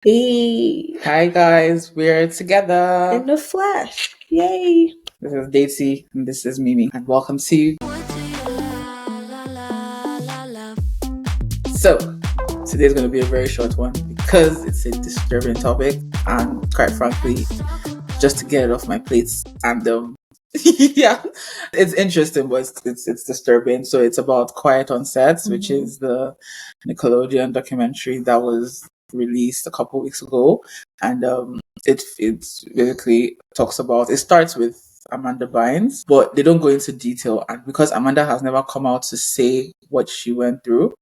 Hey, Hi guys, we're together. in the flesh. Yay. This is Dety and this is Mimi, and welcome to. So, today's going to be a very short one because it's a disturbing topic, and quite frankly, just to get it off my plate. And yeah, it's interesting, but it's disturbing. So it's about Quiet on Set, which is the Nickelodeon documentary that was released a couple weeks ago, and it's basically talks about. It starts with Amanda Bynes, but they don't go into detail, and because Amanda has never come out to say what she went through,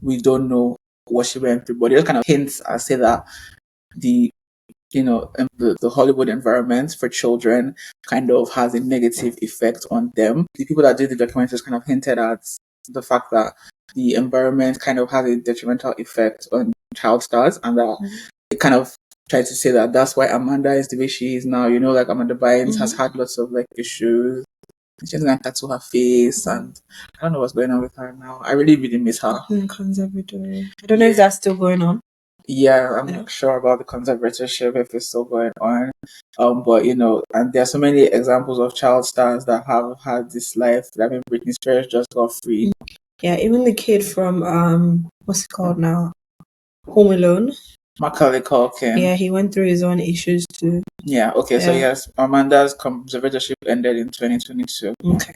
we don't know what she went through. But they just kind of hints and say that the the Hollywood environment for children kind of has a negative effect on them. The people that did the documentaries kind of hinted at the fact that the environment kind of has a detrimental effect on child stars, and that they kind of tried to say that that's why Amanda is the way she is now. Like Amanda Bynes has had lots of like issues. She has a tattoo her face, and I don't know what's going on with her now. I really, really miss her. Conservatory. I don't know if that's still going on. Yeah, I'm not sure about the conservatorship if it's still going on. But and there are so many examples of child stars that have had this life. I mean, Britney Spears just got free. Yeah, even the kid from what's it called now? Home Alone. Macaulay Culkin. Yeah, he went through his own issues too. Yeah. Okay. So yes, Amanda's conservatorship ended in 2022. Okay.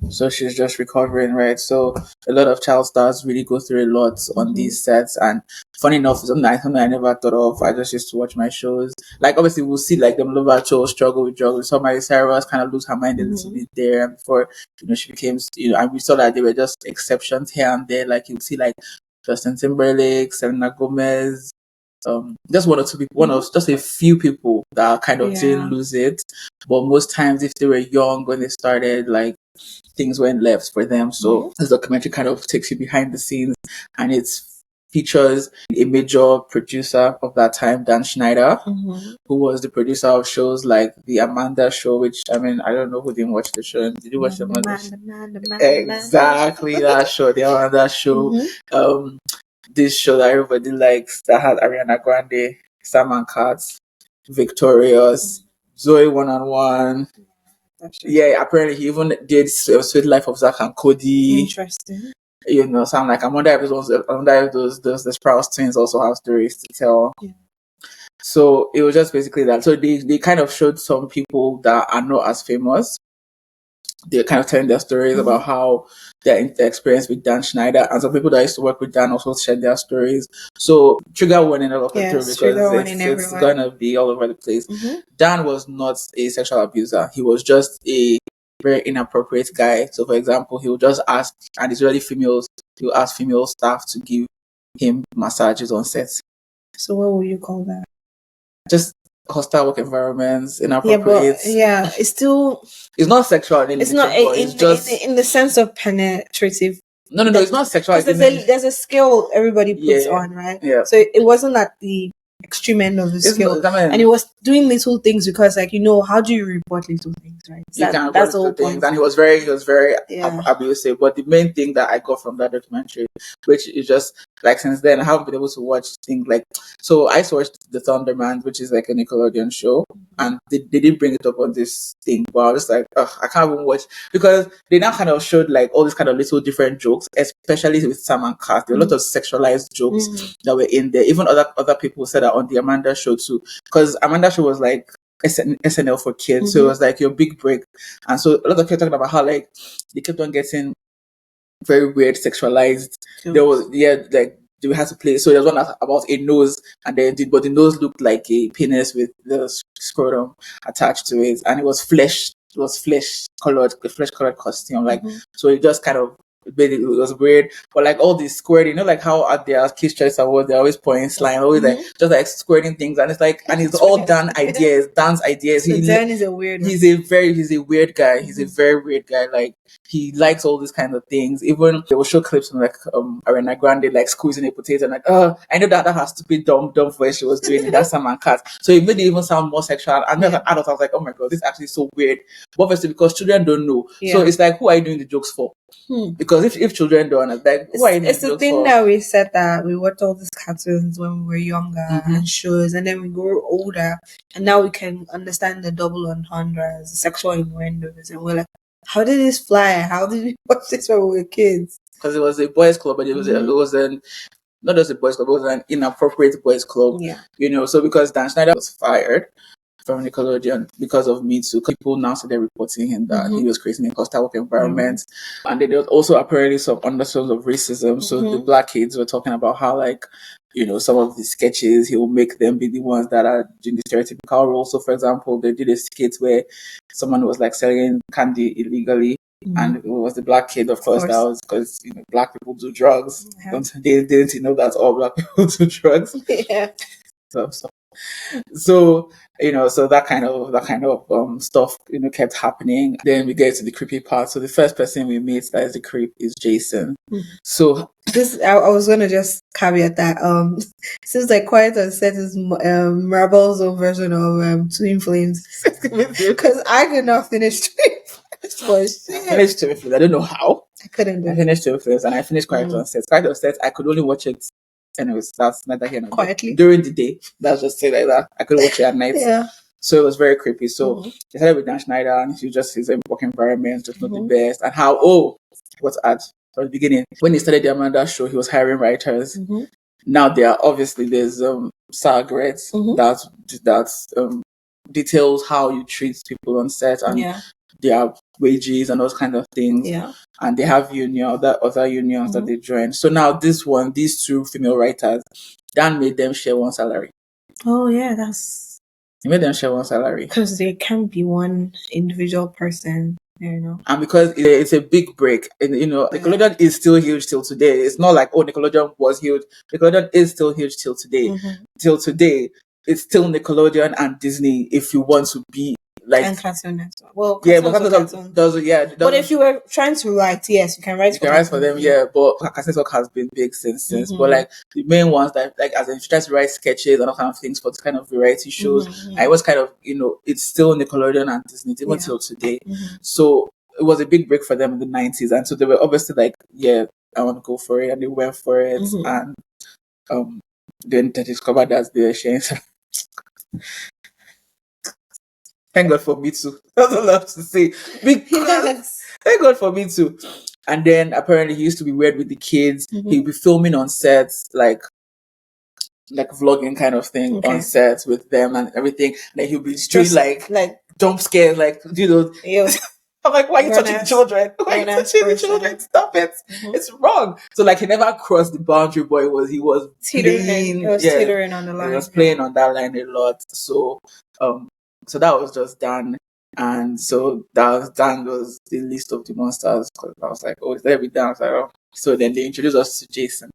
So she's just recovering, right? So a lot of child stars really go through a lot on these sets. And funny enough, something I never thought of. I just used to watch my shows. Like obviously we'll see like them Lover shows struggle with drugs. So Miley Cyrus kind of lose her mind a little bit there. And before, she became, and we saw that there were just exceptions here and there. Like you see like Justin Timberlake, Selena Gomez, just one or two people, just a few people that kind of didn't lose it. But most times if they were young when they started, like things went left for them. So this documentary kind of takes you behind the scenes, and it features a major producer of that time, Dan Schneider, who was the producer of shows like the Amanda Show, which I mean I don't know who didn't watch the show. Did you watch the Amanda? Exactly that show, the Amanda Show. This show that everybody likes that had Ariana Grande, Sam and Kat, Victorious, Zoe 1-on-1. Yeah, apparently he even did Sweet Life of Zach and Cody. Interesting. So I'm like, I wonder if the Sprouse twins also have stories to tell. Yeah. So it was just basically that. So they kind of showed some people that are not as famous. They're kind of telling their stories about how their experience with Dan Schneider, and some people that used to work with Dan also shared their stories. So trigger warning all through because it's gonna be all over the place. Dan was not a sexual abuser. He was just a very inappropriate guy. So for example, he would just ask, and it's really females, he would ask female staff to give him massages on set. So what would you call that? Just hostile work environments, inappropriate. It's still. It's not sexual. It's not. It's just in the sense of penetrative. No, it's not sexual. There's a scale everybody puts on, right? Yeah. So it wasn't at the extreme end of the scale, and he was doing little things because, like, how do you report little things, right? That's the whole point. And he was very abusive. But the main thing that I got from that documentary, which is just like since then I haven't been able to watch things like. So I watched The Thundermans, which is like a Nickelodeon show, and they didn't bring it up on this thing. But I was like, I can't even watch because they now kind of showed like all these kind of little different jokes, especially with Sam and Kat. There were a lot of sexualized jokes that were in there. Even other people said that on the Amanda Show too, because Amanda Show was like SNL for kids, so it was like your big break. And so a lot of people talking about how like they kept on getting very weird sexualized. There was like they had to play. So there's one about a nose, and then but the nose looked like a penis with the scrotum attached to it, and it was flesh. It was flesh colored costume. Like so, it just kind of. It was weird, but like all these squirting, like how at their Kids Choice Awards they're always pouring slime, always like just like squirting things, and it's like, and it's all Dan's ideas. So Dan is a weird. He's a weird guy. He's a very weird guy. Like he likes all these kind of things. Even they will show clips from like Ariana Grande like squeezing a potato and like, I know that her stupid dumb voice she was doing in that Sam and Cat. So it made it even sound more sexual. And as an adult, I was like, oh my god, this is actually so weird. But obviously because children don't know. So it's like, who are you doing the jokes for? Because if children don't, it's like, who are you doing it's the the jokes thing for? that we said that we watched all these cartoons when we were younger and shows, and then we grow older, and now we can understand the double entendres, the sexual innuendos, and we're like, how did this fly? How did we watch this when we were kids? Because it was a boys' club, but it was not just a boys' club, it was an inappropriate boys' club. Yeah. So because Dan Schneider was fired from Nickelodeon because of Me Too, people now started reporting him that he was creating a hostile work environment. And there was also apparently some undertones of racism. So the black kids were talking about how, like, some of the sketches, he will make them be the ones that are doing the stereotypical role. So, for example, they did a skit where someone was like selling candy illegally. And it was the black kid, of course. That was because black people do drugs. They didn't know that all black people do drugs. Yeah. So so that kind of stuff kept happening. Then we get to the creepy part. So the first person we meet that is the creep is Jason. So this I was gonna just caveat that seems like Quiet on Set is Marvel's own version of Twin Flames, because I could not finish Twin Flames. I finished Twin Flames. I don't know how. I couldn't do I finished Twin Flames and I finished Quiet on Set. Quiet on Set, I could only watch it. Anyways, that's neither here nor there. Quietly During the day. Let's just say like that. I could watch it at night. Yeah. So it was very creepy. So they started with Dan Schneider and he just his work environment, just not the best. And how what's at from the beginning. When he started the Amanda show, he was hiring writers. Now there's SAG, right? That details how you treat people on set and their wages and those kind of things. Yeah. And they have other unions that they join. So now these two female writers, Dan made them share one salary. Oh yeah, He made them share one salary. Because there can't be one individual person, And because it's a big break, and Nickelodeon is still huge till today. It's not like Nickelodeon was huge. Nickelodeon is still huge till today. Till today, it's still Nickelodeon and Disney. If you want to be like and Cartoon Network. Well, yeah, but Cartoon doesn't. But if you were trying to write, yes, you can write. You can write for them, yeah. But Cartoon Network has been big since. But like the main ones that like as in try to write sketches and all kind of things for this kind of variety shows, I was kind of it's still Nickelodeon and Disney even till today. So it was a big break for them in the 90s, and so they were obviously like, yeah, I want to go for it, and they went for it, and then they discovered that they were sharing. Thank God for Me Too. That's all I have to say. Because thank God for Me Too. And then apparently he used to be weird with the kids. He'd be filming on sets, like vlogging kind of thing on sets with them and everything. And then he'll be doing like jump scares, like I'm like, why are you touching the children? Why are you touching the children? Stop it. It's wrong. So like he never crossed the boundary, but he was teetering. Teetering on the line. He was playing on that line a lot. So that was just Dan. And so Dan was the least of the monsters. Because I was like, it's there with Dan. I was like, oh. So then they introduced us to Jason.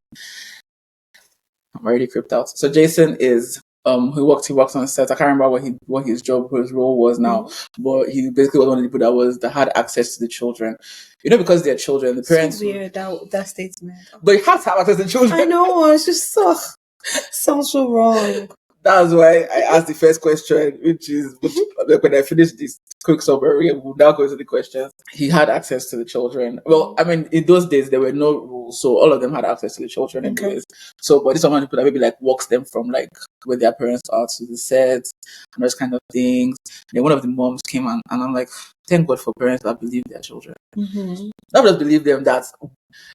I'm already creeped out. So Jason is he works on set. I can't remember what his role was now, but he basically was one of the people that had access to the children. Because they're children, the parents. So weird that statement. But you have to have access to children. I know, it's just sounds so wrong. That's why I asked the first question, which is when I finish this quick summary, we'll now go to the questions. He had access to the children. Well, I mean, in those days there were no rules, so all of them had access to the children anyways. So, but this is one of the people that maybe like walks them from like where their parents are to the sets and those kind of things. And then one of the moms came and I'm like, thank God for parents that believe their children. Not just believe them, that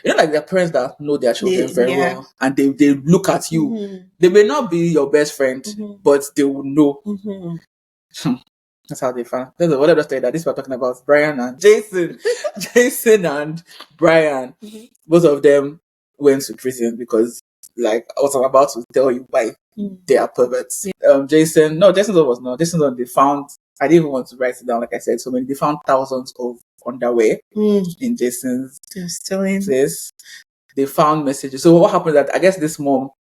like their parents that know their children very well, and they look at you. They may not be your best friend, but they will know. That's how they found. That's what I just said. That this we're talking about Brian and Jason. Jason and Brian, both of them went to prison because, like, what I'm about to tell you, why they are perverts. Jason's was not. Jason's they found. I didn't even want to write it down, like I said. So when they found thousands of underwear in Jason's place, they found messages. So what happened is that I guess this mom,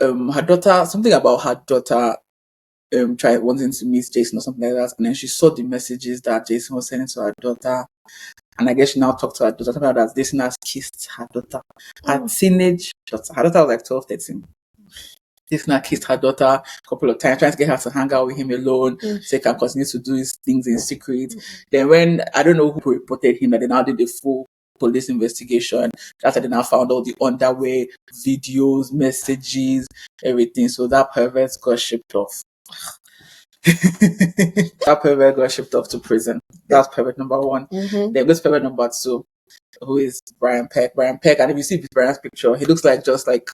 her daughter, something about her daughter tried wanting to meet Jason or something like that, and then she saw the messages that Jason was sending to her daughter, And I guess she now talked to her daughter about that this nurse kissed her daughter, her teenage daughter. Her daughter was like 12, 13. This now kissed her daughter a couple of times, trying to get her to hang out with him alone so he can continue to do his things in secret. Then when, I don't know who reported him, that they now did the full police investigation. That's how they now found all the underwear, videos, messages, everything. So that pervert got shipped off. That pervert got shipped off to prison. That's pervert number one. Then goes pervert number two, who is Brian Peck. Brian Peck, and if you see Brian's picture, he looks like just like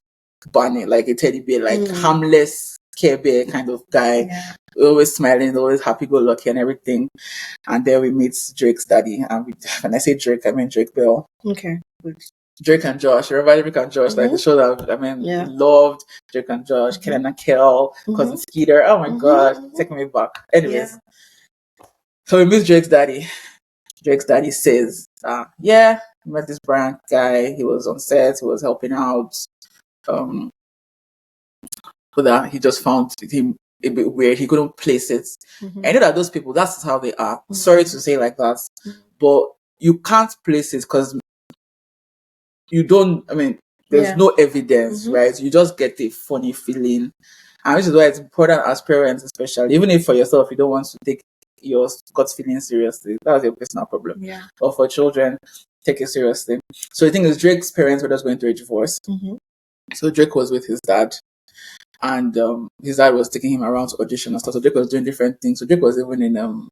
Barney, like a teddy bear, like harmless Care Bear kind of guy. Yeah. Always smiling, always happy-go-lucky and everything. And then we meet Drake's daddy. And when I say Drake, I mean Drake Bell. Okay. Drake and Josh. Remember Drake and Josh? Like the show that, loved Drake and Josh, Kenan and Kel, Cousin Skeeter. Oh my God. Taking me back. Anyways. Yeah. So we meet Drake's daddy. Drake's daddy says, I met this Brian guy. He was on set. He was helping out. But that he just found him a bit weird. He couldn't place it. I know that those people, that's how they are. Sorry to say like that, but you can't place it because you don't. I mean, there's no evidence, right? You just get a funny feeling, and which is why it's important as parents, especially, even if for yourself you don't want to take your gut feeling seriously. That's your personal problem. Yeah. But for children, take it seriously. So the thing is, Drake's parents were just going through a divorce. So Drake was with his dad. And his dad was taking him around to audition and stuff. So Drake was doing different things. So Drake was even in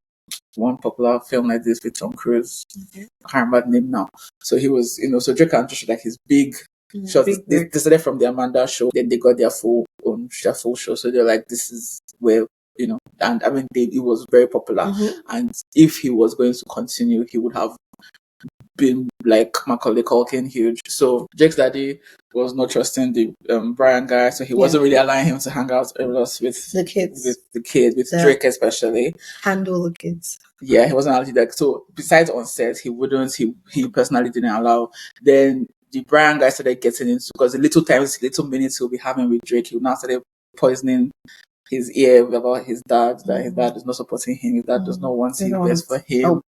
one popular film like this with Tom Cruise. I can't remember the name now. So he was, so Drake and Josh like his big shots. They started from the Amanda show. Then they got their full show. So they're like, this is where, and I mean, it was very popular. And if he was going to continue, he would have been like Macaulay Culkin huge. So Jake's daddy was not trusting the Brian guy, so he wasn't really allowing him to hang out with the kids, with Drake especially. Handle the kids. Yeah, he wasn't allowed to do that. So besides on set, he personally didn't allow. Then the Brian guy started getting into, because the little minutes he'll be having with Drake, he now started poisoning his ear about his dad, that his dad is not supporting him, his dad does not want his best for him.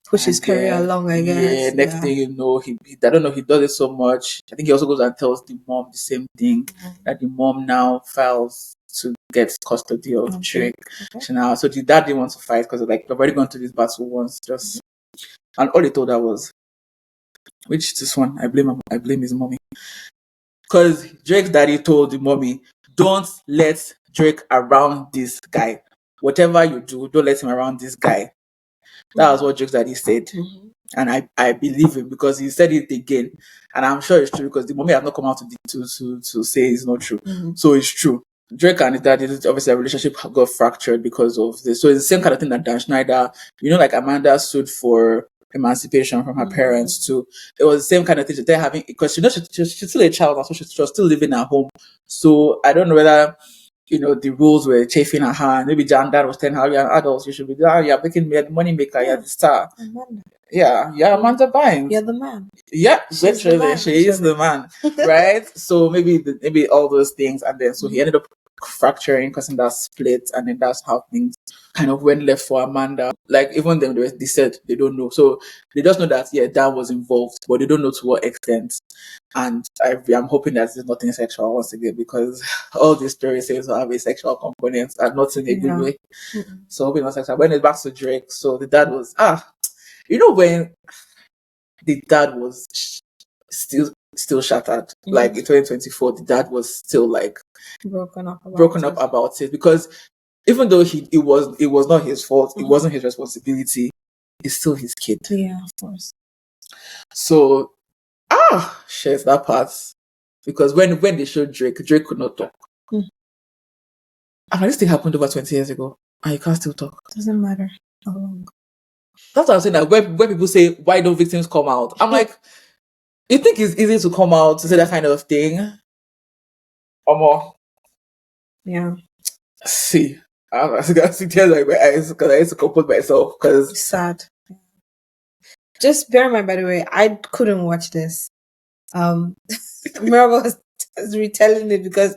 Push his career along, I guess. Yeah, next thing you know, he I don't know, he does it so much. I think he also goes and tells the mom the same thing, that the mom now files to get custody of Drake. So the dad didn't want to fight because like, I've already gone through this battle once, and all he told her was, which this one, I blame his mommy. Because Drake's daddy told the mommy, don't let Drake around this guy. Whatever you do, don't let him around this guy. That was what Drake's daddy said. And I believe him because he said it again. And I'm sure it's true because the mommy has not come out to say it's not true. So it's true. Drake and his daddy, obviously, a relationship got fractured because of this. So it's the same kind of thing that Dan Schneider, like Amanda stood for emancipation from her parents too. It was the same kind of thing that they're having, because she's still a child, so she was still living at home. So I don't know whether the rules were chafing at her. Maybe Jan dad was telling her, you're an adult, you should be you're making me a money maker, you're the star. Amanda. Yeah, Amanda Bynes. You're the man. Yeah, literally, she is the man, right? So maybe all those things, and then so he ended up fracturing, causing that split, and then that's how things kind of went left for Amanda. Like even them, they said they don't know, so they just know that dad was involved, but they don't know to what extent. And I'm hoping that it's nothing sexual once again, because all these stories seem to have a sexual component and not in a good way. So hoping not sexual. When it's back to Drake, so the dad was when the dad was still shattered, like in 2024, the dad was still like broken up about it, because even though it was not his fault, it wasn't his responsibility, it's still his kid. Yeah, of course. So shares that part, because when they showed Drake could not talk. And this thing happened over 20 years ago, and you can't still talk. Doesn't matter how long. That's what I'm saying. That when people say, why don't victims come out? I'm like, you think it's easy to come out to say that kind of thing? Or more? Yeah. See, I got to tears like my eyes because I used to compose myself. Because sad. Just bear in mind, by the way, I couldn't watch this. Mirabel was retelling it because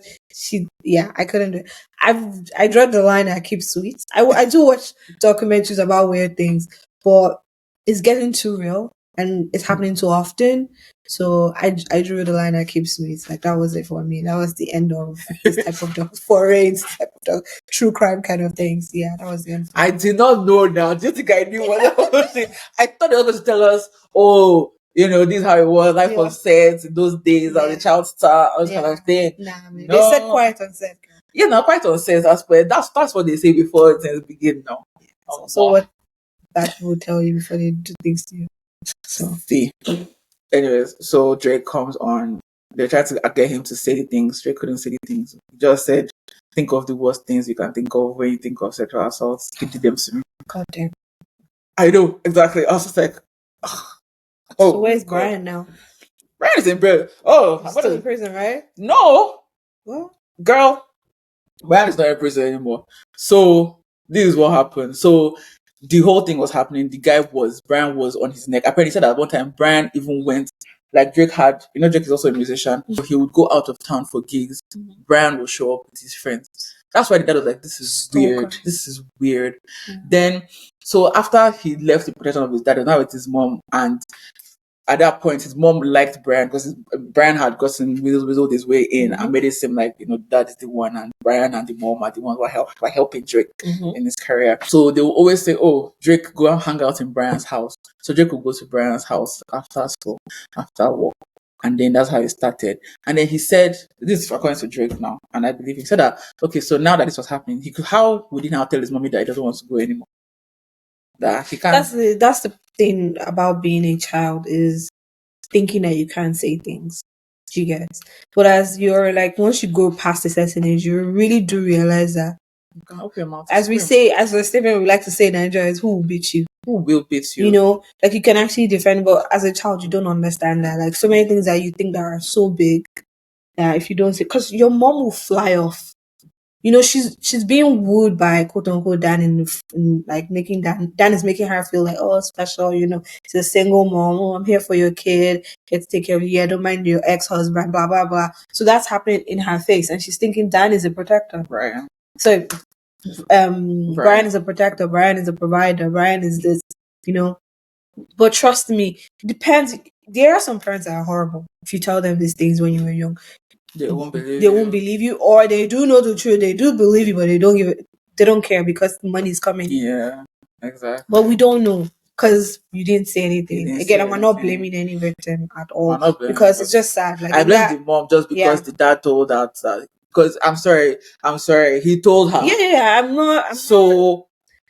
I couldn't do it. I draw the line. I keep sweet. I do watch documentaries about weird things, but it's getting too real and it's happening too often. So I drew the line at Keep Sweet. Like that was it for me. That was the end of this type of foray into type of true crime kind of things. Yeah, that was the end. I did not know now. Do you think I knew what I was saying? I thought they were going to tell us, oh, you know, this is how it was, life on set in those days, how the child star, all this kind of thing. Nah, man. No. They said quiet on set. Yeah, no, quite on set. That's what they say before things begin now. So what that will tell you before they do things to you. So see. Anyways, so Drake comes on. They tried to get him to say the things. Drake couldn't say the things. He just said, think of the worst things you can think of when you think of sexual assault. He did them to me. God damn. I know, exactly. I was just like, oh. So where's Brian now? Brian is in prison. Oh, he's still in prison, right? No. What? Girl, Brian is not in prison anymore. So this is what happened. So the whole thing was happening. Brian was on his neck. Apparently, he said at one time, Brian even went, like Drake had, Drake is also a musician. So he would go out of town for gigs. Mm-hmm. Brian would show up with his friends. That's why the dad was like, this is weird. This is weird. Mm-hmm. Then, so after he left the protection of his dad, now with his mom, and at that point, his mom liked Brian because Brian had gotten whistled his way in and made it seem like, dad is the one, and Brian and the mom are the ones who are helping Drake in his career. So they will always say, oh, Drake, go and hang out in Brian's house. So Drake will go to Brian's house after school, after work. And then that's how it started. And then he said, this is according to Drake now, and I believe he said that, okay, so now that this was happening, how would he now tell his mommy that he doesn't want to go anymore? That he can't. That's the thing about being a child, is thinking that you can't say things. You get. But as you're like, once you go past a certain age, you really do realize that. You can open your mouth. As we say, as a statement we like to say in Nigeria is, who will beat you? Who will beat you? Like you can actually defend, but as a child you don't understand that. Like so many things that you think that are so big that if you don't say, because your mom will fly off. She's being wooed by quote unquote Dan in like making Dan is making her feel like, oh, special, she's a single mom, oh, I'm here for your kid, here to take care of you, yeah, don't mind your ex-husband, blah blah blah. So that's happening in her face, and she's thinking Dan is a protector. Right. So Brian is a protector, Brian is a provider, Brian is this, But trust me, it depends. There are some parents that are horrible. If you tell them these things when you were young, they won't believe you, or they do know the truth. They do believe you, but they don't care because the money is coming. Yeah, exactly. But we don't know because you didn't say anything. Again, I'm not blaming any victim at all because it's just sad. Like I blame the mom just because the dad told her that. Because I'm sorry. He told her. Yeah, I'm not.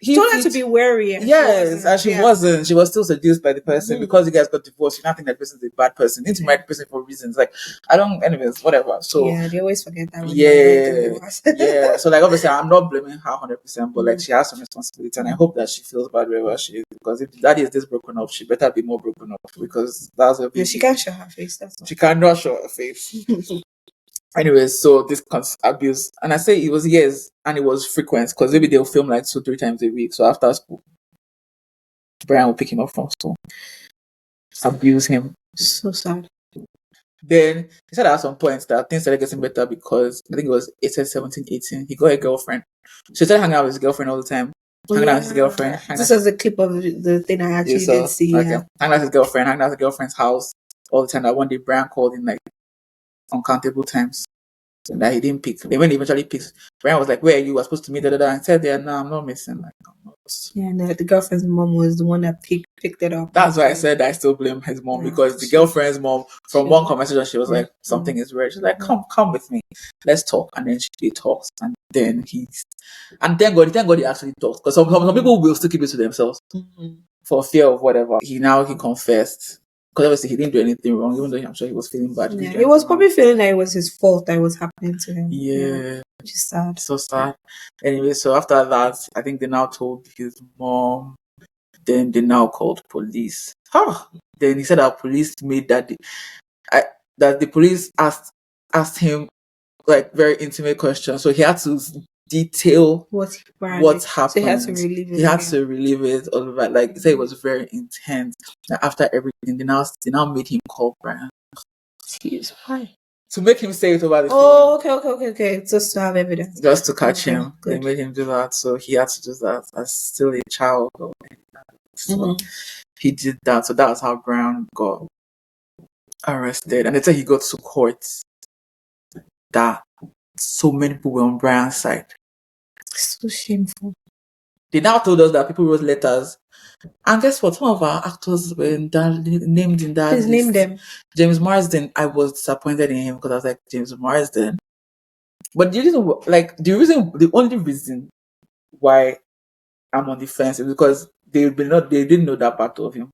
He told her to be wary. Yes, and she wasn't. She was still seduced by the person because you guys got divorced. You not think that person is a bad person. You need to marry the person for reasons. Like, I don't, anyways, whatever. So yeah, they always forget that. Yeah. So like, obviously, I'm not blaming her 100%, but like, she has some responsibility, and I hope that she feels bad wherever she is. Because if daddy is this broken up, she better be more broken up because that's a. She can't show her face. She cannot show her face. Anyways, so this abuse, and I say it was years and it was frequent because maybe they'll film like 2-3 times a week. So after school, Brian will pick him up from school, abuse him. So sad. Then he said at some point that things started getting better because I think it was 17, 18. He got a girlfriend. So he started hanging out with his girlfriend all the time. Hanging out with his girlfriend. This was a clip of the thing I actually did see. Okay. Hanging out with his girlfriend, hanging out with his girlfriend's house all the time. That one day Brian called him like uncountable times. So that he didn't pick. Then when he eventually picked, Brian was like, where are you? I was supposed to meet and said, yeah, no, I'm not missing. Like, yeah, no, the girlfriend's mom was the one that picked it up. That's why I said I still blame his mom because the girlfriend's mom, from one conversation, she was like, something is weird. She's like, come with me. Let's talk. And then she talks. And then thank God he actually talks. Because some people will still keep it to themselves for fear of whatever. He confessed. Because obviously he didn't do anything wrong, even though I'm sure he was feeling bad. Yeah, he was probably feeling that it was his fault that it was happening to him. Yeah. Which is sad. So sad. Anyway, so after that, I think they now told his mom. Then they now called police. Then he said that police made that the police asked him like very intimate questions. So he had to detail what happened. So he had to relive it. He had to relive it all over. Like, he said it was very intense. And after everything, they now made him call Brian. Jeez, why? To make him say it over the phone. Oh, okay. Just to have evidence. Just to catch him. Good. They made him do that. So he had to do that as still a child. So he did that. So that's how Brown got arrested. And they said he got to court that so many people were on Brown's side. So shameful. They now told us that people wrote letters. And guess what? Some of our actors were named in that Please list. name them. James Marsden, I was disappointed in him because I was like, James Marsden. But the only reason why I'm on the fence is because they didn't know that part of him.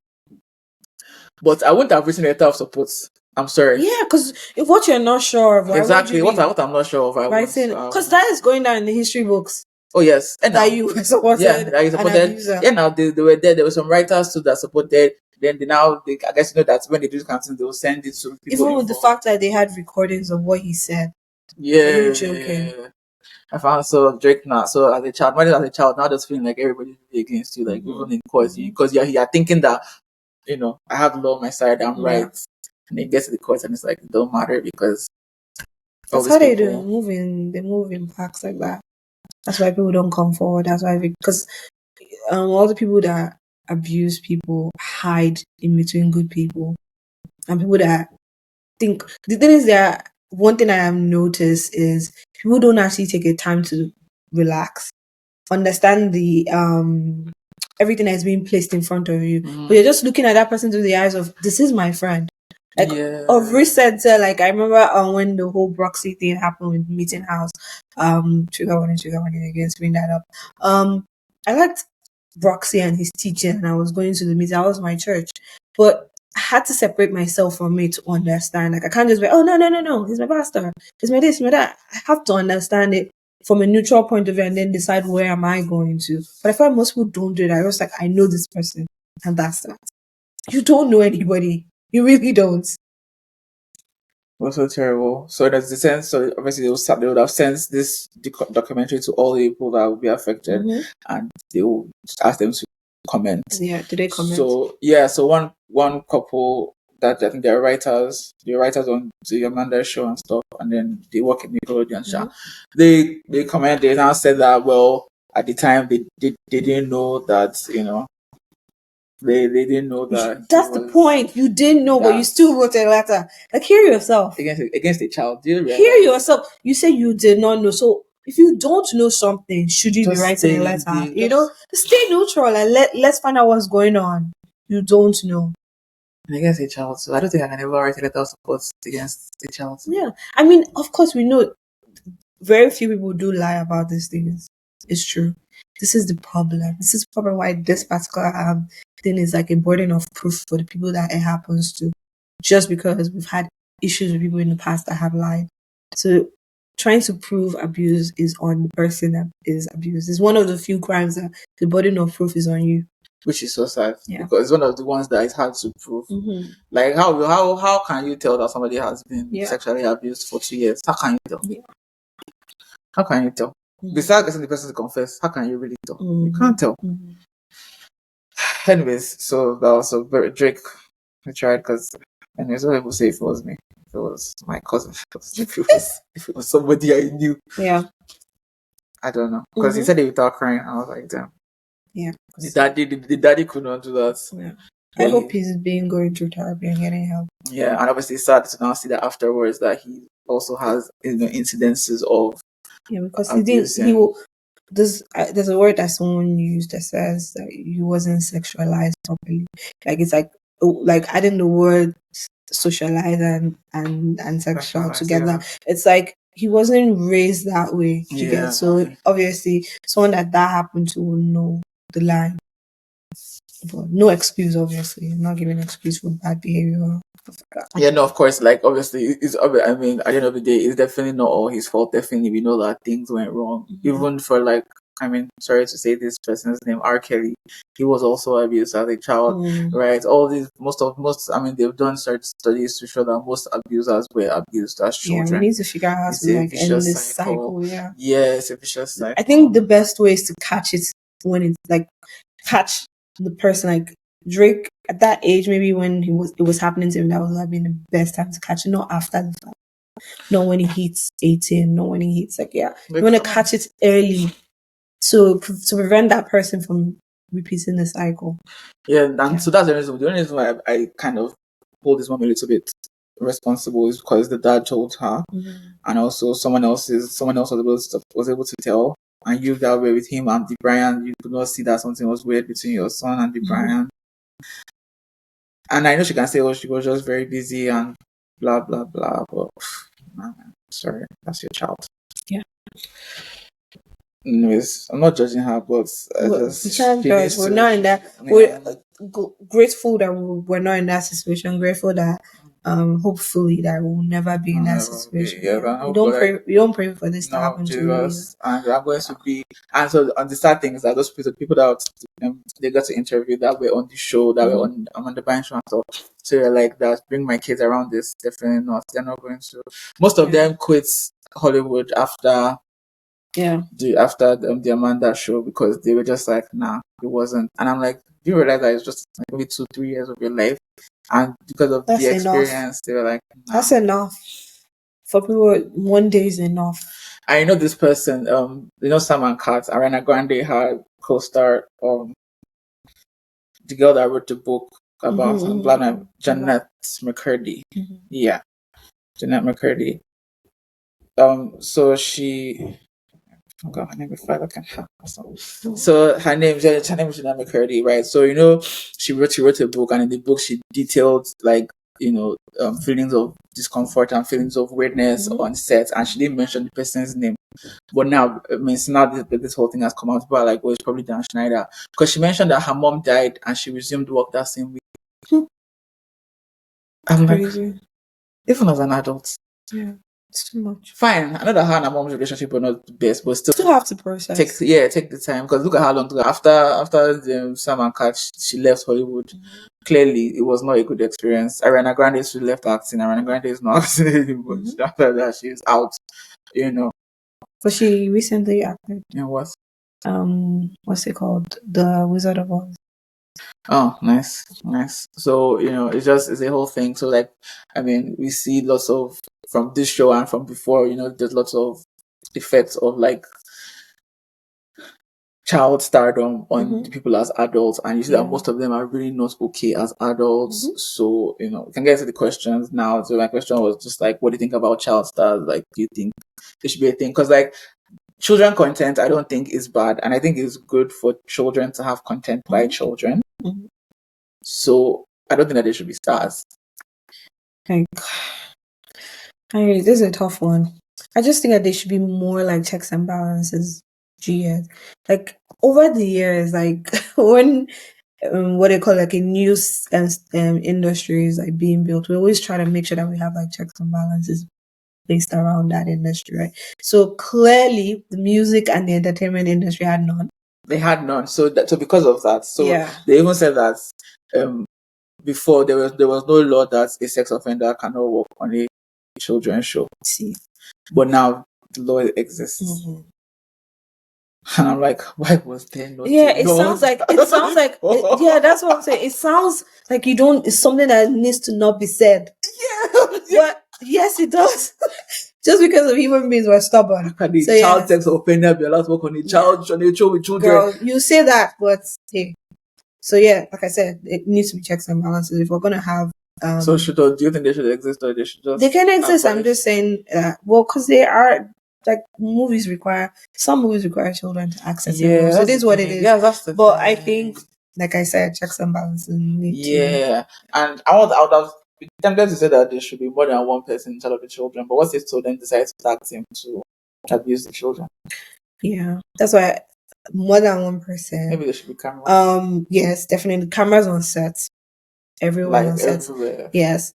But I wouldn't have written a letter of support. I'm sorry. Yeah, because if what you're not sure of, why Exactly. would you What I'm not sure of, I was. because that is going down in the history books. Oh yes, and that you supported, that you supported. an abuser. Yeah, now they were there. There were some writers too that supported. Then I guess that when they do something, they will send it to people. Even with the fact that they had recordings of what he said. Yeah. Are you joking? I found Drake now. So as a child, now just feeling like everybody's against you, like even in court, because you're thinking that I have the law on my side, I'm right, and then you get to the court and it's like it don't matter because that's how they do. They move in packs like that. That's why people don't come forward. That's why because all the people that abuse people hide in between good people, and people that think the thing is that one thing I have noticed is people don't actually take a time to relax, understand the everything that's being placed in front of you, but you're just looking at that person through the eyes of this is my friend. Like of recent, like I remember when the whole Broxy thing happened with Meeting House, trigger warning again, bring that up. I liked Broxy and his teaching, and I was going to the meeting. That was my church, but I had to separate myself from it to understand. Like I can't just be, oh no, he's my pastor, he's my this, he's my that. I have to understand it from a neutral point of view and then decide where am I going to. But I find most people don't do that. I was like, I know this person, and that's that. You don't know anybody. You really don't. Was so terrible. So there's the sense. So obviously they would have sent this documentary to all the people that would be affected, and they would ask them to comment. Yeah, did they comment? So one couple that I think they're writers on the Amanda show and stuff, and then they work in Nickelodeon show. They comment. They now said that at the time they didn't know that They didn't know that. That's the point. You didn't know, but you still wrote a letter. Like, hear yourself. Against a child. Do you realize? Hear yourself. You say you did not know. So, if you don't know something, should you be writing a letter? Just stay neutral and let's find out what's going on. You don't know. And against a child. So, I don't think I can ever write a letter of support against a child. Yeah. I mean, of course, we know very few people do lie about these things. It's true. This is the problem. This is probably why this particular thing is like a burden of proof for the people that it happens to, just because we've had issues with people in the past that have lied. So trying to prove abuse is on the person that is abused. It's one of the few crimes that the burden of proof is on you. Which is so sad, because it's one of the ones that is hard to prove. Like how can you tell that somebody has been sexually abused for 2 years? How can you tell? How can you tell? Besides getting the person to confess, how can you really tell? You can't tell. Anyways, so that was a very Drake. I tried because, anyways, what people say if it was me, if it was my cousin, if it was somebody I knew. Yeah. I don't know, because he said it without crying. I was like, damn. Yeah. The daddy could not do that. Yeah. I hope he's going through therapy and getting help. Yeah, and obviously it's sad to now see that afterwards that he also has incidences of. Yeah, because there's a word that someone used that says that he wasn't sexualized properly. Like it's like adding the word socialize and sexual together. Yeah. It's like he wasn't raised that way. So obviously someone that happened to will know the line. But no excuse, obviously. I'm not giving an excuse for bad behavior. Yeah, no, of course. Like, obviously, I mean, at the end of the day, it's definitely not all his fault. Definitely, we know that things went wrong. Even for, like, I mean, sorry to say this person's name, R. Kelly. He was also abused as a child, right? All these, I mean, they've done studies to show that most abusers were abused as children. Yeah, we need to figure out how to, like, end this cycle. Yeah. Yeah, it's a vicious cycle. I think the best way is to catch it when it's, like, catch the person, like Drake at that age, maybe when it was happening to him, that would have been the best time to catch it, not after the fact. Not when he hits 18, not when he hits you want to catch it early to prevent that person from repeating the cycle. Yeah, and so that's the only reason why I kind of hold this mom a little bit responsible is because the dad told her, and also someone else was able to tell, and you that way with him and the Brian, you could not see that something was weird between your son and the Brian. And I know she can say, oh, she was just very busy and blah blah blah, but man, sorry, that's your child. Yeah. Anyways, I'm not judging her, but we can't judge. We're not in that. We're grateful that we're not in that situation. Grateful that hopefully that we'll never be in that situation. We don't pray. We don't pray for this to happen to us. And I'm going to be. And so on the sad thing is that those people that they got to interview that were on the show, that were on the Band show and stuff. So you're like that. Bring my kids around this. Definitely not. They're not going to. Most of them quit Hollywood after. After the Amanda show, because they were just like, nah, it wasn't. And I'm like, do you realize that it's just like maybe 2-3 years of your life, and because of the experience, they were like, nah. That's enough. For people, one day is enough. I know this person, Sam and Kat, Ariana Grande, her co-star, the girl that wrote the book about Janet McCurdy. Yeah, Janet McCurdy. So she. Oh God, her name is Father can have So her name is Janet McCurdy, right? So she wrote a book, and in the book she detailed feelings of discomfort and feelings of weirdness on set, and she didn't mention the person's name. But now, this whole thing has come out. People are like, "Oh, it's probably Dan Schneider," because she mentioned that her mom died and she resumed work that same week. I'm crazy. Like, even as an adult, yeah. It's too much. Fine. I know that her and her mom's relationship were not the best, but still have to process. Take the time, because look at how long after Sam and Kat, she left Hollywood. Clearly, it was not a good experience. Ariana Grande, she left acting. Ariana Grande is not acting anymore. After that, she's out. But she recently acted. In what? What's it called? The Wizard of Oz. Oh, nice. So it's a whole thing. So we see lots of, from this show and from before, there's lots of effects of like child stardom on the people as adults, and you see that most of them are really not okay as adults. So we can get to the questions now. So my question was just like, what do you think about child stars? Like, do you think it should be a thing? Because like, children content, I don't think is bad, and I think it's good for children to have content by children. So I don't think that they should be stars. This is a tough one. I just think that they should be more like checks and balances. Like over the years, like when what they call like a news industry is like being built, we always try to make sure that we have like checks and balances based around that industry, right? So clearly, the music and the entertainment industry had none. They had none. So because of that, they even said that before there was no law that a sex offender cannot work on a children's show. See, but now the law exists. And I'm like, why was there not? Yeah, it sounds like yeah, that's what I'm saying. It sounds like it's something that needs to not be said. Yeah. But yes, it does. Just because of human beings were stubborn. Child sex offender be allowed to work on a child on a show with children. Girl, you say that, but hey. So yeah, like I said, it needs to be checks and balances if we're gonna have. So do you think they should exist, or they should just? They can exist. I'm just saying, because they are. Like some movies require children to access it. So it is what it is. Yeah, that's the But thing. I think, like I said, checks and balances need to. And I would have tempted to say that there should be more than one person in charge of the children. But what if children decide to tag team to abuse the children? Yeah, that's why more than one person. Maybe there should be cameras. Yes, definitely cameras on set. Everyone on set. Everywhere. Yes,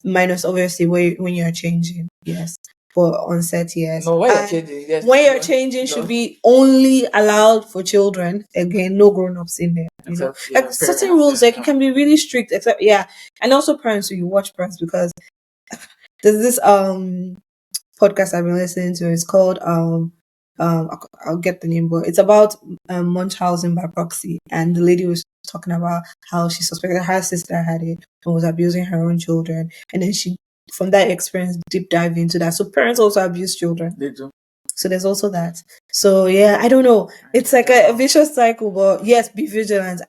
minus obviously when you're changing. Yes. But on set, yes. No, when you're changing, yes. When you're changing, should be only allowed for children. Again, no grown-ups in there. Like certain rules, like it can be really strict. Except, and also parents. So you watch parents, because there's this podcast I've been listening to. It's called I'll get the name, but it's about Munchausen by proxy, and the lady was talking about how she suspected her sister had it and was abusing her own children, and then she. From that experience, deep dive into that. So parents also abuse children. They do. So there's also that. So yeah, I don't know. It's like a vicious cycle, but yes, be vigilant.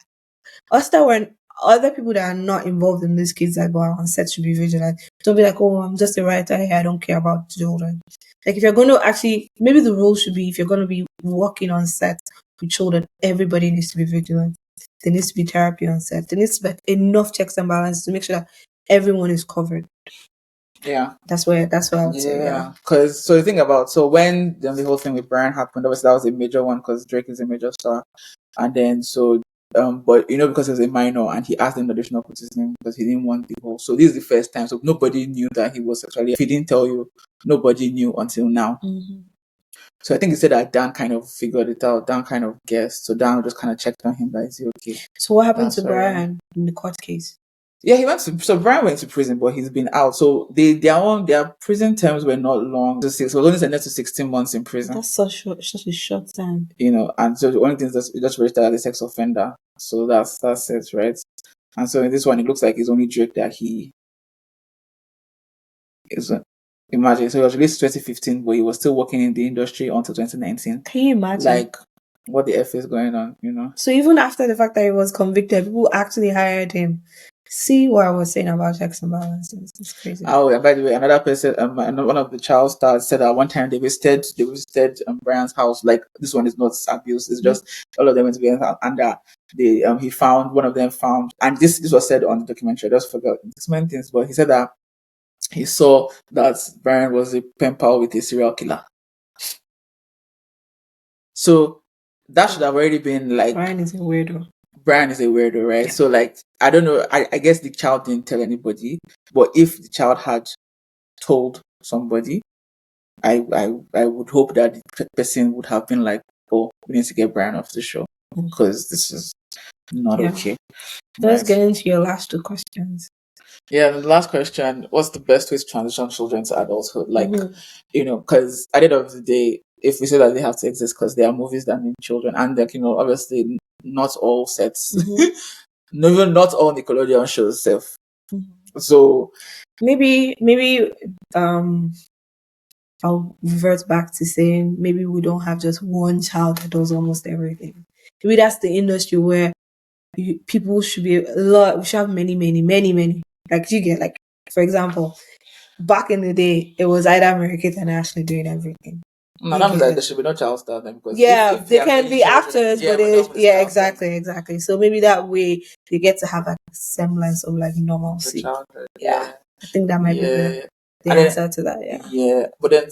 Us that when other people that are not involved in these kids that go out on set should be vigilant. Don't be like, oh, I'm just a writer here. I don't care about children. Like if you're going to actually, maybe the rule should be if you're going to be working on set with children, everybody needs to be vigilant. There needs to be therapy on set. There needs to be enough checks and balances to make sure that everyone is covered. Yeah. That's what I would say. Yeah. Because so the thing about when the whole thing with Brian happened, obviously that was a major one because Drake is a major star, and then but because he was a minor and he asked them not to put his name because he didn't want the whole. So this is the first time, so nobody knew that he was sexually. If he didn't tell you, nobody knew until now. Mm-hmm. So I think he said that Dan kind of figured it out. Dan kind of guessed. So Dan just kind of checked on him that is he okay. So what happened to Brian in the court case? Yeah, Brian went to prison, but he's been out. So their prison terms were not long. So it was only sentenced to 16 months in prison. That's such a short time. And so the only thing is that just registered as a sex offender. So that's it, right? And so in this one, it looks like it's only Drake that he is. Imagine, so he was released 2015, but he was still working in the industry until 2019. Can you imagine? Like, what the F is going on, So even after the fact that he was convicted, people actually hired him. See what I was saying about checks and balances. It's crazy. Oh, and by the way, another person, one of the child stars said that one time they visited Brian's house. Like, this one is not abuse; it's just all of them went to Brian's house, and he found one of them found, and this was said on the documentary. I just forgot this many things, but he said that he saw that Brian was a pen pal with a serial killer. So that should have already been like Brian is a weirdo. Right? Yeah. So like, I don't know. I guess the child didn't tell anybody, but if the child had told somebody, I would hope that the person would have been like, oh, we need to get Brian off the show because this is not okay. Let's get into your last two questions. Yeah, the last question: what's the best way to transition children to adulthood? Like, because at the end of the day, if we say that they have to exist because there are movies that mean children, and like obviously not all sets, no, even not all Nickelodeon shows self. So maybe I'll revert back to saying maybe we don't have just one child that does almost everything. Maybe that's the industry where people should be a lot. We should have many. Like you get like, for example, back in the day, it was either Mary Kate and Ashley doing everything. No, that means that there should be no child star then, because if they can be actors, but exactly. So maybe that way they get to have like a semblance of like normalcy. Yeah, I think that might be the answer to that. Yeah, but then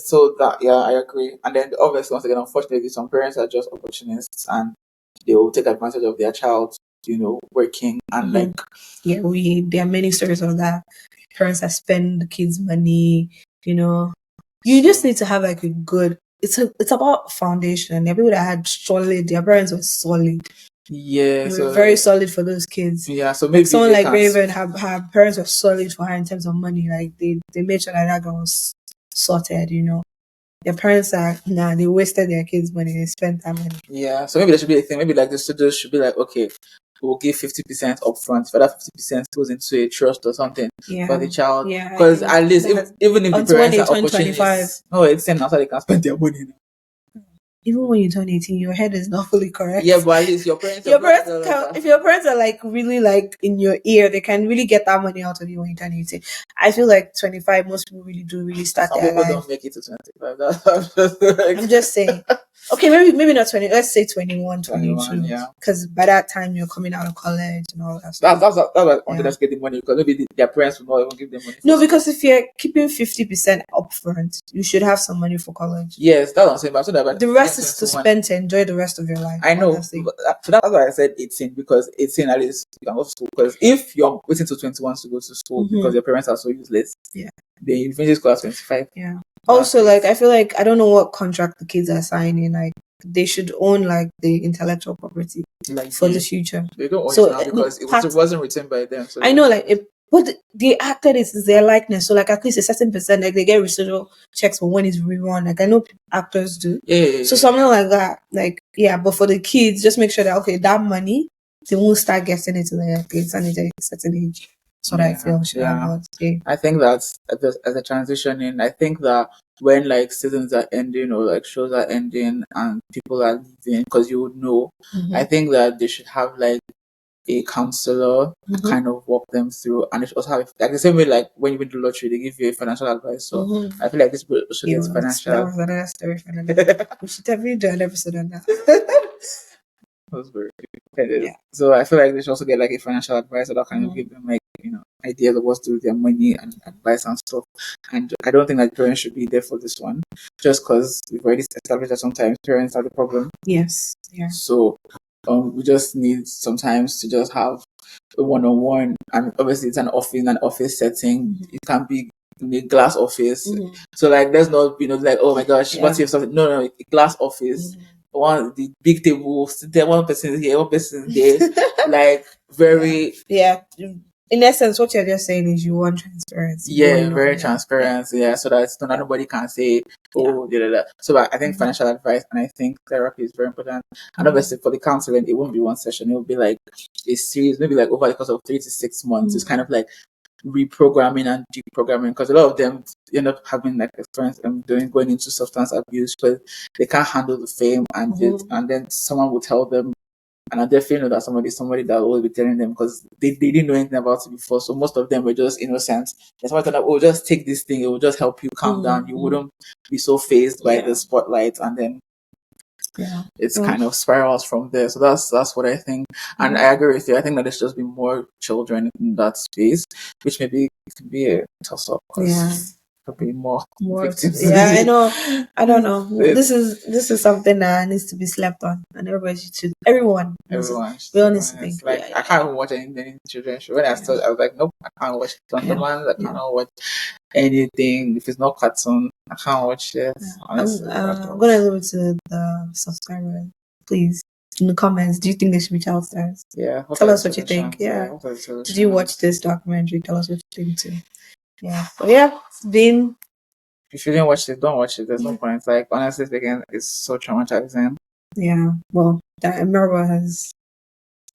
I agree. And then obviously, once again, unfortunately, some parents are just opportunists and they will take advantage of their child, working and like. Yeah, there are many stories of that. Parents that spend the kids' money. You just need to have like a good. It's about foundation. The people that had solid, their parents were solid. Yeah, they were very solid for those kids. Yeah, so maybe someone like Raven, her parents were solid for her in terms of money. Like they made sure that girl was sorted. Their parents they wasted their kids' money. They spent that money. Yeah, so maybe there should be a thing. Maybe like the studios should be like, okay, we'll give 50% upfront. For that 50% goes into a trust or something for the child. Yeah, because at least even if the parents are opportunists, it's then after they can spend their money. Even when you turn 18, your head is not fully correct. Yeah, but at least your parents. If your parents are like really like in your ear, they can really get that money out of you when you turn 18. I feel like 25, most people really start their life. Some people don't make it to 25. I'm just saying. Okay, maybe not 20. Let's say 21, 22. Yeah. Because by that time you're coming out of college and all that stuff. That's why I wanted to get the money, because maybe their parents will not even give them money. No, because if you're keeping 50% upfront, you should have some money for college. Yes, that's what I'm saying. But so the rest is to spend to enjoy the rest of your life. I know. So that's why I said 18, because 18 at least you can go to school. Because if you're waiting till 21 to go to school because your parents are so useless, they finish school at 25. Yeah. Also, like, I feel like I don't know what contract the kids are signing. Like, they should own like the intellectual property for the future. They don't own it now because it wasn't written by them. So I know, like, but the actor is their likeness. So, like, at least a certain percent, like, they get residual checks for when it's rerun. Like, I know actors do. Yeah. So something like that, like, but for the kids, just make sure that that money they won't start getting it to their kids and a certain age. That's what I feel should have a say. I think that's as a transition in. I think that when like seasons are ending or like shows are ending and people are leaving, because you would know, I think that they should have like a counselor to kind of walk them through, and they should also have like the same way like when you win the lottery they give you a financial advice. So I feel like this people should get financial. That was another story for another. We should definitely do an episode on that. That's very good. So I feel like they should also get like a financial advisor that kind of give them like ideas of what to do with their money and advice and stuff. And I don't think that parents should be there for this one, just because we've already established that sometimes parents are the problem. Yes. Yeah. So we just need sometimes to just have a one-on-one, and obviously it's an office setting. It can be in a glass office. So like there's not like, oh my gosh, what's if something? No, a glass office. The big table, there one person is here, one person is there. Like very in essence, what you're just saying is you want transparency. Very transparent. So that nobody can say, oh, So I think financial advice and I think therapy is very important. And obviously for the counseling, it won't be one session. It will be like a series, maybe like over the course of 3 to 6 months. It's kind of like reprogramming and deprogramming, because a lot of them end up having like experience going into substance abuse because they can't handle the fame and then someone will tell them. And I definitely know that somebody that will be telling them, because they didn't know anything about it before. So most of them were just innocent. And somebody thought, oh, just take this thing. It will just help you calm down. You wouldn't be so fazed by the spotlight. And then it's kind of spirals from there. So that's what I think. And I agree with you. I think that there should just be more children in that space, which maybe it could be a toss-up. Be more victims. I know. I don't know. This is something that needs to be slept on, and everyone should think. Like I can't even watch any children's show. When I started, I was like, nope, I can't watch Thunderman. I cannot watch anything if it's not cartoon. I can't watch it. Honestly, I'm gonna leave it to the subscribers, please. In the comments, do you think they should be child stars? Tell us what you think. Did you watch this documentary? Tell us what you think too. It's been. If you didn't watch it, don't watch it. There's no point. Like honestly speaking, it's so traumatizing. Well, that Merva has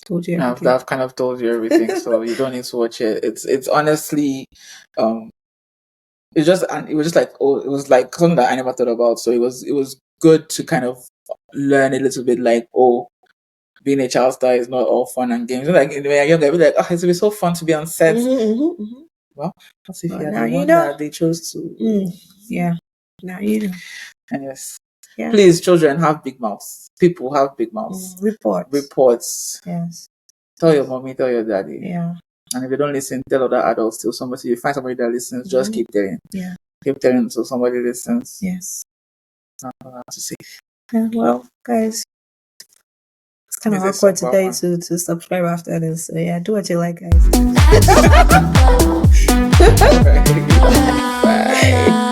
told you everything. I've kind of told you everything, so you don't need to watch it. It's honestly, it was just like, oh, it was like something that I never thought about. So it was good to kind of learn a little bit, like, oh, being a child star is not all fun and games. Like when you're younger, I'd be like, oh, it's be so fun to be on set. Well, that's if you're the one that they chose to. Now you know. Yes. Please, children, have big mouths. People have big mouths. Reports. Yes. Tell your mommy, tell your daddy. And if they don't listen, tell other adults till you find somebody that listens, just keep telling. Keep telling until somebody listens. Yes. That's all I have to say. Well, guys, it's kind of awkward today to subscribe after this. So do what you like, guys. Bye.